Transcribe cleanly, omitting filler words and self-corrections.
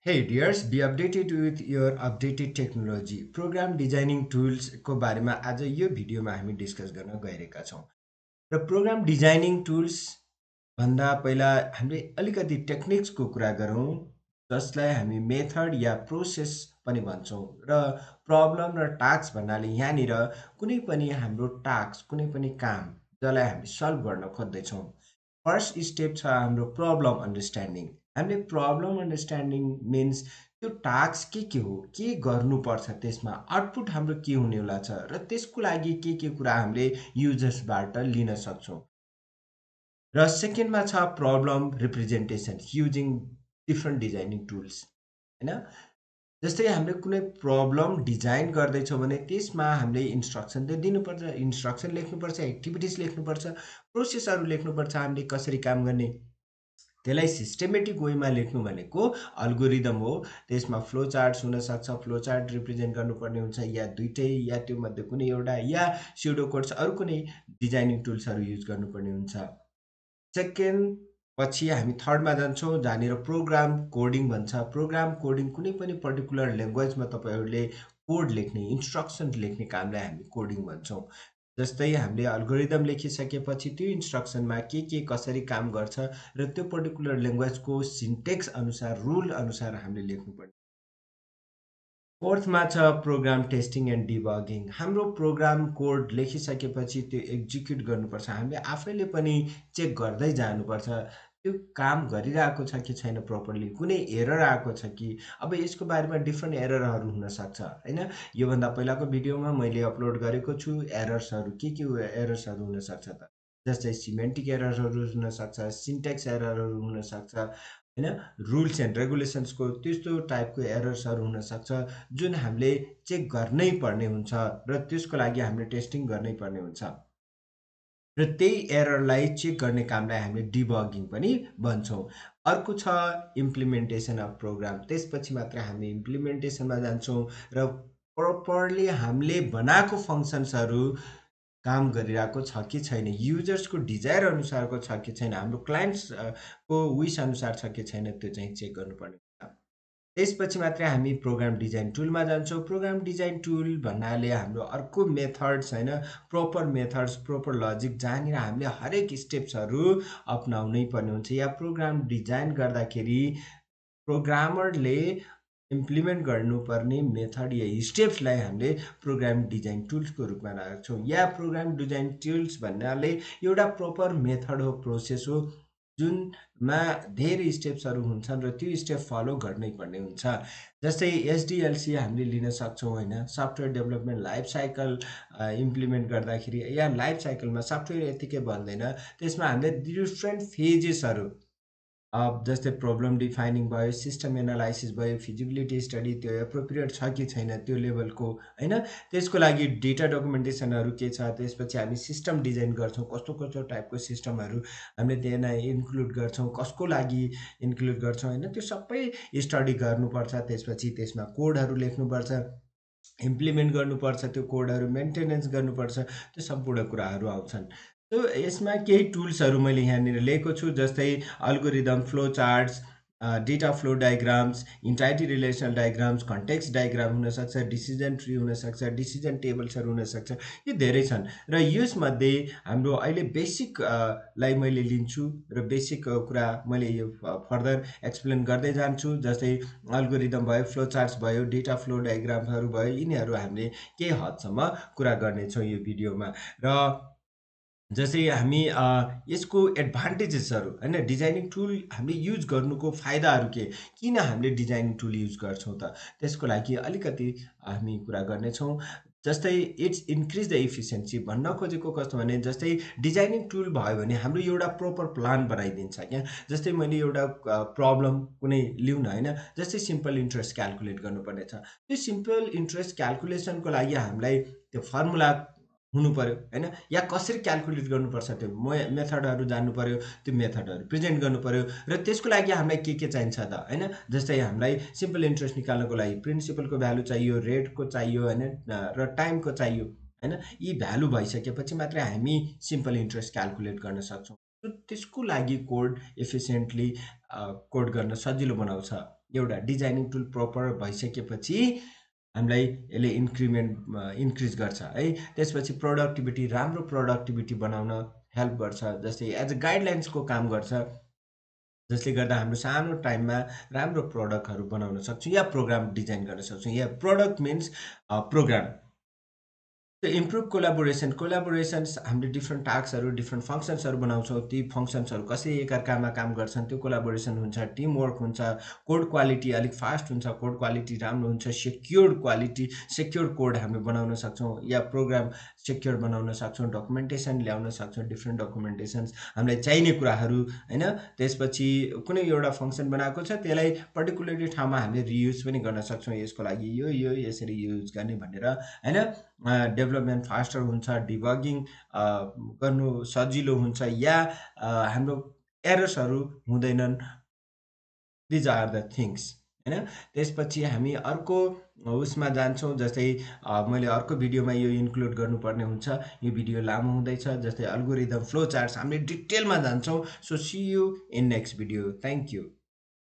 Hey dears, be updated with your updated technology. Program designing टुल्सको बारेमा आज यो भिडियोमा हामी डिस्कस गर्न गइरहेका छौँ। र प्रोग्राम डिजाइनिङ टुल्स भन्दा पहिला हामीले अलिकति टेक्निक्सको कुरा गरौँ, जसलाई हामी मेथड या प्रोसेस पनि भन्छौँ। र प्रब्लम र टास्क भन्नाले यहाँनिर कुनै पनि हाम्रो टास्क, कुनै पनि काम जसलाई हामी सल्भ गर्न खोज्दैछौँ। फर्स्ट स्टेप छ हाम्रो प्रब्लम अन्डरस्ट्यान्डिङ। हामीले प्रब्लम अन्डरस्ट्यान्डिङ मिन्स त्यो टास्क के हो, के गर्नुपर्छ, त्यसमा आउटपुट हाम्रो के हुनेवाला छ र त्यसको लागि के कुरा हामीले युजर्सबाट लिन सक्छौँ। र सेकेन्डमा छ problem representation using different designing tools, होइन? जस्तै हामीले कुनै प्रब्लम डिजाइन गर्दैछौँ भने त्यसमा हामीले इन्स्ट्रक्सन त दिनुपर्छ, इन्स्ट्रक्सन लेख्नुपर्छ, एक्टिभिटिज लेख्नुपर्छ, प्रोसेसहरू लेख्नुपर्छ, हामीले कसरी काम गर्ने। त्यसलाई सिस्टेमेटिक वेमा लेख्नु भनेको अल्गोरिदम हो। त्यसमा फ्लो चार्ट्स हुनसक्छ, फ्लो चार्ट रिप्रेजेन्ट गर्नुपर्ने हुन्छ, या दुइटै, या त्यो मध्ये कुनै एउटा, या स्युडो कोड्स अरू कुनै डिजाइनिङ टुल्सहरू युज गर्नुपर्ने हुन्छ। सेकेन्ड पछि हामी थर्डमा जान्छौँ, जहाँनिर प्रोग्राम कोडिङ भन्छ। प्रोग्राम कोडिङ कुनै पनि पर्टिकुलर ल्याङ्ग्वेजमा तपाईँहरूले कोड लेख्ने, इन्स्ट्रक्सन लेख्ने कामलाई हामी कोडिङ भन्छौँ। जस्तै हामीले अल्गोरिदम लेखिसकेपछि त्यो इन्स्ट्रक्सनमा के कसरी काम गर्छ र त्यो पर्टिकुलर ल्याङ्ग्वेजको सिन्टेक्स अनुसार, रुल अनुसार हामीले लेख्नुपर्ने। फोर्थमा छ प्रोग्राम टेस्टिङ एन्ड डिबगिङ। हाम्रो प्रोग्राम कोड लेखिसकेपछि त्यो एक्जिक्युट गर्नुपर्छ। हामीले आफैले पनि चेक गर्दै जानुपर्छ त्यो काम गरिरहेको छ कि छैन प्रपरली, कुनै एरर आएको छ कि। अब यसको बारेमा डिफ्रेन्ट एररहरू हुनसक्छ, होइन? योभन्दा पहिलाको भिडियोमा मैले अपलोड गरेको छु एरर्सहरू, के एरर्सहरू हुनसक्छ त, जस्तै सिमेन्टिक एररहरू हुनसक्छ, सिन्टेक्स एररहरू हुनसक्छ, होइन? रुल्स एन्ड रेगुलेसन्सको त्यस्तो टाइपको एरर्सहरू हुनसक्छ जुन हामीले चेक गर्नै पर्ने हुन्छ र त्यसको लागि हामीले टेस्टिङ गर्नै पर्ने हुन्छ। र त्यही एररलाई चेक गर्ने कामलाई हामीले डिबगिङ पनि भन्छौँ। अर्को छ इम्प्लिमेन्टेसन अफ प्रोग्राम। त्यसपछि मात्र हामी इम्प्लिमेन्टेसनमा जान्छौँ र प्रपरली हामीले बनाएको फङ्सन्सहरू काम गरिरहेको छ कि छैन, युजर्सको डिजायर अनुसारको छ कि छैन, हाम्रो क्लाइन्ट्स को विस अनुसार छ कि छैन, त्यो चाहिँ चेक गर्नुपर्ने हुन्छ। त्यसपछि मात्रै हामी प्रोग्राम डिजाइन टुलमा जान्छौँ। प्रोग्राम डिजाइन टुल भन्नाले हाम्रो अर्को मेथड्स, होइन? प्रोपर मेथड्स, प्रोपर लजिक, जहाँनिर हामीले हरेक स्टेप्सहरू अपनाउनै पर्ने हुन्छ, या प्रोग्राम डिजाइन गर्दाखेरि प्रोग्रामरले इम्प्लिमेन्ट गर्नुपर्ने मेथड या स्टेप्सलाई हामीले प्रोग्राम डिजाइन टुल्सको रूपमा राख्छौँ। या प्रोग्राम डिजाइन टुल्स भन्नाले एउटा प्रोपर मेथड हो, प्रोसेस हो, जुनमा धेरै स्टेप्सहरू हुन्छन् र त्यो स्टेप फलो गर्नै पर्ने हुन्छ। जस्तै एसडिएलसी हामीले लिन सक्छौँ, होइन? Software development life cycle implement गर्दाखेरि, या लाइफ साइकलमा सफ्टवेयर यतिकै बन्दैन, त्यसमा हामीले डिफ्रेन्ट फेजेसहरू, अब जस्तै प्रब्लम डिफाइनिङ भयो, सिस्टम एनालाइसिस भयो, फिजिबिलिटी स्टडी, त्यो एप्रोप्रिएट छ कि छैन त्यो लेभलको, होइन? त्यसको लागि डेटा डकुमेन्टेसनहरू के छ, त्यसपछि हामी सिस्टम डिजाइन गर्छौँ, कस्तो टाइपको सिस्टमहरू हामीले त्यहाँ इन्क्लुड गर्छौँ, कसको लागि इन्क्लुड गर्छौँ, होइन? त्यो सबै स्टडी गर्नुपर्छ। त्यसपछि त्यसमा कोडहरू लेख्नुपर्छ, इम्प्लिमेन्ट गर्नुपर्छ, त्यो कोडहरू मेन्टेनेन्स गर्नुपर्छ, त्यो सम्पूर्ण कुराहरू आउँछन्। सो यसमा केही टुल्सहरू मैले यहाँनिर लिएको छु, जस्तै algorithm, flow charts, data flow diagrams, entity relational diagrams, context diagram हुनसक्छ, डिसिजन ट्री हुनसक्छ, डिसिजन टेबल्सहरू हुनसक्छ, यो धेरै छन्। र यसमध्ये हाम्रो अहिले बेसिक लाई मैले लिन्छु र बेसिक कुरा मैले यो फर्दर एक्सप्लेन गर्दै जान्छु। जस्तै अल्गोरिदम भयो, फ्लो चार्ट्स भयो, डेटा फ्लो डायग्रामहरू भयो, यिनीहरू हामीले केही हदसम्म कुरा गर्नेछौँ यो भिडियोमा। र जस्तै हामी यसको एडभान्टेजेसहरू, होइन? डिजाइनिङ टुल हामीले युज गर्नुको फाइदाहरू के, किन हामीले डिजाइनिङ टुल युज गर्छौँ त, त्यसको लागि अलिकति हामी कुरा गर्नेछौँ। जस्तै इट्स इन्क्रिज द इफिसियन्सी। भन्न खोजेको कस्तो भने, जस्तै डिजाइनिङ टुल भयो भने हाम्रो एउटा प्रोपर प्लान बनाइदिन्छ क्या। जस्तै मैले एउटा प्रब्लम कुनै लिउँ न, होइन? जस्तै सिम्पल इन्ट्रेस्ट क्यालकुलेट गर्नुपर्ने छ, त्यो सिम्पल इन्ट्रेस्ट क्यालकुलेसनको लागि हामीलाई त्यो फर्मुला हुनु पर्यो, होइन? या कसरी क्यालकुलेट गर्नुपर्छ त्यो मेथडहरू जान्नु पर्यो, त्यो मेथडहरू प्रेजेन्ट गर्नु पर्यो, र त्यसको लागि हामीलाई के चाहिन्छ त, होइन? जस्तै हामीलाई सिम्पल इन्ट्रेस्ट निकाल्नको लागि प्रिन्सिपलको भ्यालु चाहियो, रेटको चाहियो, होइन? र टाइमको चाहियो, होइन? यी भ्यालु भइसकेपछि मात्रै हामी सिम्पल इन्ट्रेस्ट क्यालकुलेट गर्न सक्छौँ। त्यसको लागि कोड एफिसिएन्टली कोड गर्न सजिलो बनाउँछ। एउटा डिजाइनिङ टुल प्रपर भइसकेपछि हामीलाई यसले इन्क्रिज गर्छ है। त्यसपछि प्रोडक्टिभिटी, राम्रो प्रोडक्टिभिटी बनाउन हेल्प गर्छ, जस्तै एज अ गाइडलाइन्सको काम गर्छ, जसले गर्दा हाम्रो सानो टाइममा राम्रो प्रडक्टहरू बनाउन सक्छौँ या प्रोग्राम डिजाइन गर्न सक्छौँ। या product means program. Improve collaborations, हामीले डिफ्रेन्ट टास्कहरू, डिफ्रेन्ट फङ्सन्सहरू बनाउँछौँ, ती फङ्सन्सहरू कसरी एकअर्कामा काम गर्छन्, त्यो कोलाबोरेसन हुन्छ, टिमवर्क हुन्छ, कोड क्वालिटी अलिक फास्ट हुन्छ, कोड क्वालिटी राम्रो हुन्छ, सेक्योर कोड हामी बनाउन सक्छौँ या प्रोग्राम सेक्योर बनाउन सक्छौँ, डकुमेन्टेसन ल्याउन सक्छौँ, डिफ्रेन्ट डकुमेन्टेसन्स हामीलाई चाहिने कुराहरू होइन। त्यसपछि कुनै एउटा फङ्सन बनाएको छ, त्यसलाई पर्टिकुलरली ठाउँमा हामीले रियुज पनि गर्न सक्छौँ, यसको लागि यो यसरी युज गर्ने भनेर होइन। डेभलपमेन्ट फास्टर हुन्छ, डिबगिङ गर्नु सजिलो हुन्छ, या हाम्रो एरर्सहरू हुँदैनन्। दिज आर द थिङ्स होइन। त्यसपछि हामी अर्को उसमा जान्छौँ, जस्तै मैले अर्को भिडियोमा यो इन्क्लुड गर्नुपर्ने हुन्छ, यो भिडियो लामो हुँदैछ। जस्तै अल्गोरिदम, फ्लो चार्ट्स हामीले डिटेलमा जान्छौँ। So see you in next video. Thank you.